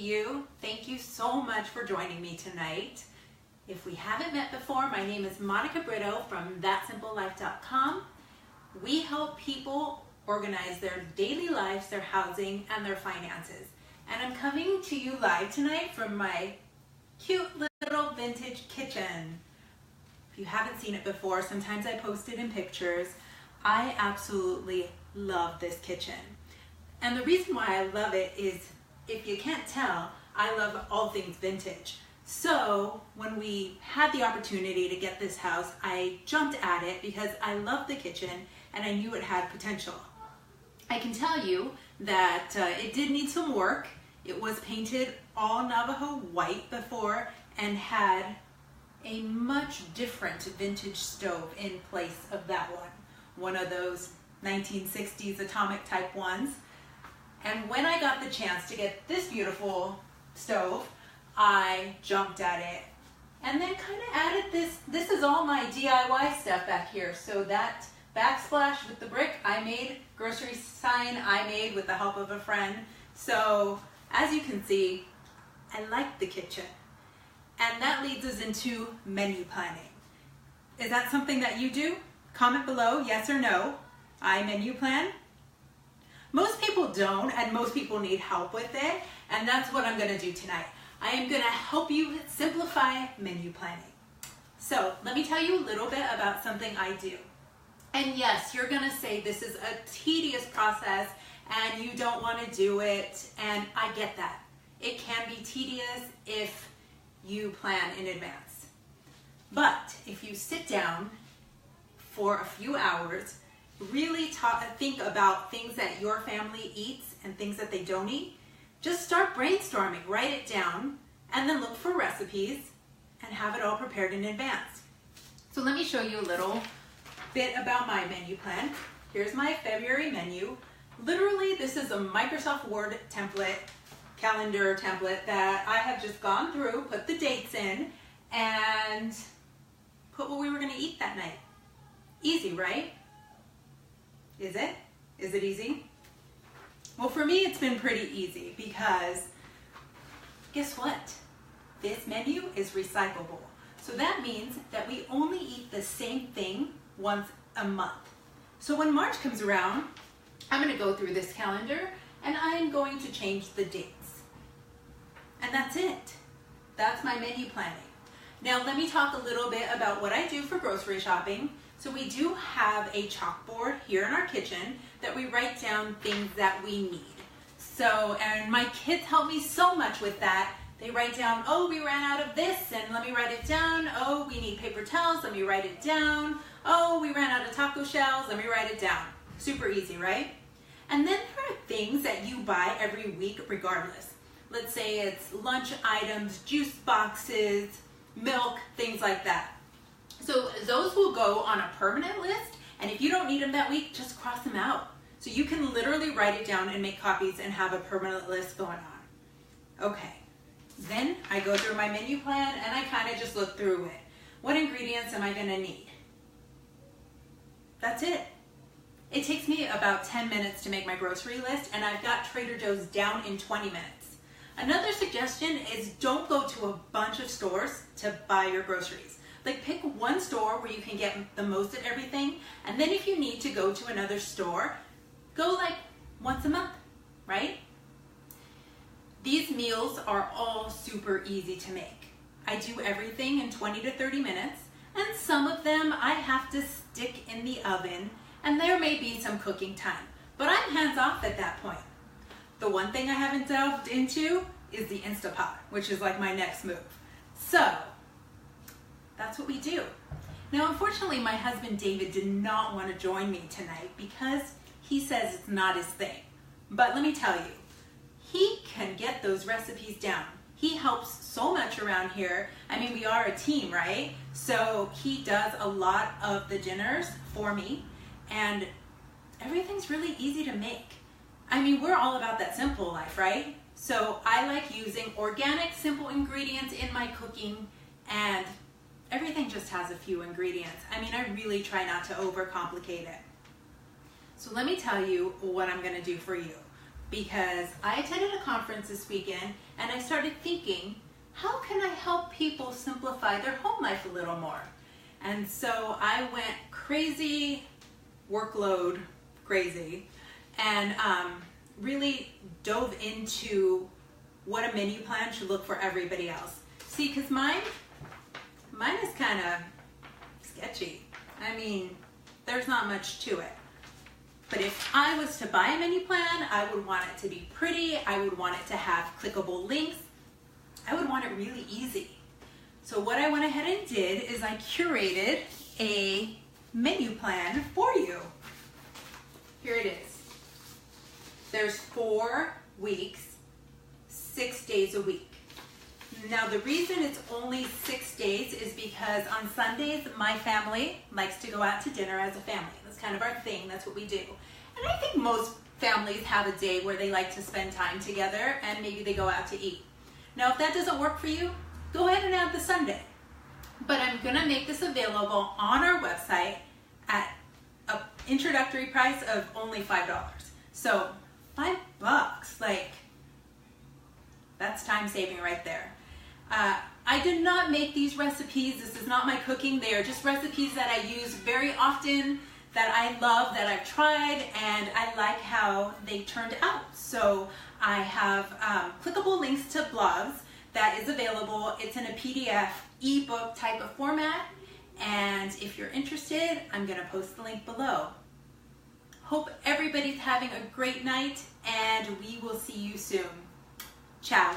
you. Thank you so much for joining me tonight. If we haven't met before, my name is Monica Brito from thatsimplelife.com. We help people organize their daily lives, their housing, and their finances. And I'm coming to you live tonight from my cute little vintage kitchen. If you haven't seen it before, sometimes I post it in pictures. I absolutely love this kitchen. And the reason why I love it is, if you can't tell, I love all things vintage. So when we had the opportunity to get this house, I jumped at it because I love the kitchen and I knew it had potential. I can tell you that it did need some work. It was painted all Navajo white before and had a much different vintage stove in place of that one of those 1960s atomic type ones. And when I got the chance to get this beautiful stove, I jumped at it and then kind of added this is all my DIY stuff back here. So that backsplash with the brick I made, grocery sign I made with the help of a friend. So as you can see, I like the kitchen. And that leads us into menu planning. Is that something that you do? Comment below, yes or no. I menu plan. Most people don't, and most people need help with it, and that's what I'm gonna do tonight. I am gonna help you simplify menu planning. So let me tell you a little bit about something I do. And yes, you're gonna say this is a tedious process and you don't wanna do it, and I get that. It can be tedious if you plan in advance. But if you sit down for a few hours, really think about things that your family eats and things that they don't eat, just start brainstorming, write it down, and then look for recipes and have it all prepared in advance. So let me show you a little bit about my menu plan. Here's my February menu. Literally, this is a Microsoft Word template, calendar template that I have just gone through, put the dates in, and put what we were gonna eat that night. Easy, right? Is it? Is it easy? Well, for me, it's been pretty easy because guess what? This menu is recyclable. So that means that we only eat the same thing once a month. So when March comes around, I'm gonna go through this calendar and I'm going to change the dates. And that's it. That's my menu planning. Now let me talk a little bit about what I do for grocery shopping. So we do have a chalkboard here in our kitchen that we write down things that we need. So, and my kids help me so much with that. They write down, oh, we ran out of this, and let me write it down. Oh, we need paper towels, let me write it down. Oh, we ran out of taco shells, let me write it down. Super easy, right? And then there are things that you buy every week regardless. Let's say it's lunch items, juice boxes, milk, things like that. So those will go on a permanent list, and if you don't need them that week, just cross them out. So you can literally write it down and make copies and have a permanent list going on. Okay, then I go through my menu plan and I kind of just look through it. What ingredients am I gonna need? That's it. It takes me about 10 minutes to make my grocery list, and I've got Trader Joe's down in 20 minutes. Another suggestion is don't go to a bunch of stores to buy your groceries. Like, pick one store where you can get the most of everything, and then if you need to go to another store, go like once a month, right? These meals are all super easy to make. I do everything in 20 to 30 minutes, and some of them I have to stick in the oven, and there may be some cooking time, but I'm hands off at that point. The one thing I haven't delved into is the Instapot, which is like my next move. So that's what we do. Now, unfortunately, my husband David did not want to join me tonight because he says it's not his thing. But let me tell you, he can get those recipes down. He helps so much around here. I mean, we are a team, right? So he does a lot of the dinners for me, and everything's really easy to make. I mean, we're all about that simple life, right? So I like using organic, simple ingredients in my cooking, and everything just has a few ingredients. I mean, I really try not to overcomplicate it. So let me tell you what I'm gonna do for you. because I attended a conference this weekend and I started thinking, how can I help people simplify their home life a little more? And so I went crazy, workload crazy, and really dove into what a menu plan should look for everybody else. See, because mine is kind of sketchy. I mean, there's not much to it. But if I was to buy a menu plan, I would want it to be pretty. I would want it to have clickable links. I would want it really easy. So what I went ahead and did is I curated a menu plan for you. Here it is. There's 4 weeks, 6 days a week. Now the reason it's only 6 days is because on Sundays my family likes to go out to dinner as a family. That's kind of our thing, that's what we do. And I think most families have a day where they like to spend time together and maybe they go out to eat. Now if that doesn't work for you, go ahead and add the Sunday. But I'm gonna make this available on our website at an introductory price of only $5. So $5, like, that's time saving right there. I did not make these recipes. This is not my cooking. They are just recipes that I use very often, that I love, that I've tried, and I like how they turned out. So I have clickable links to blogs that is available. It's in a PDF ebook type of format, and if you're interested, I'm going to post the link below. Hope everybody's having a great night, and we will see you soon. Ciao.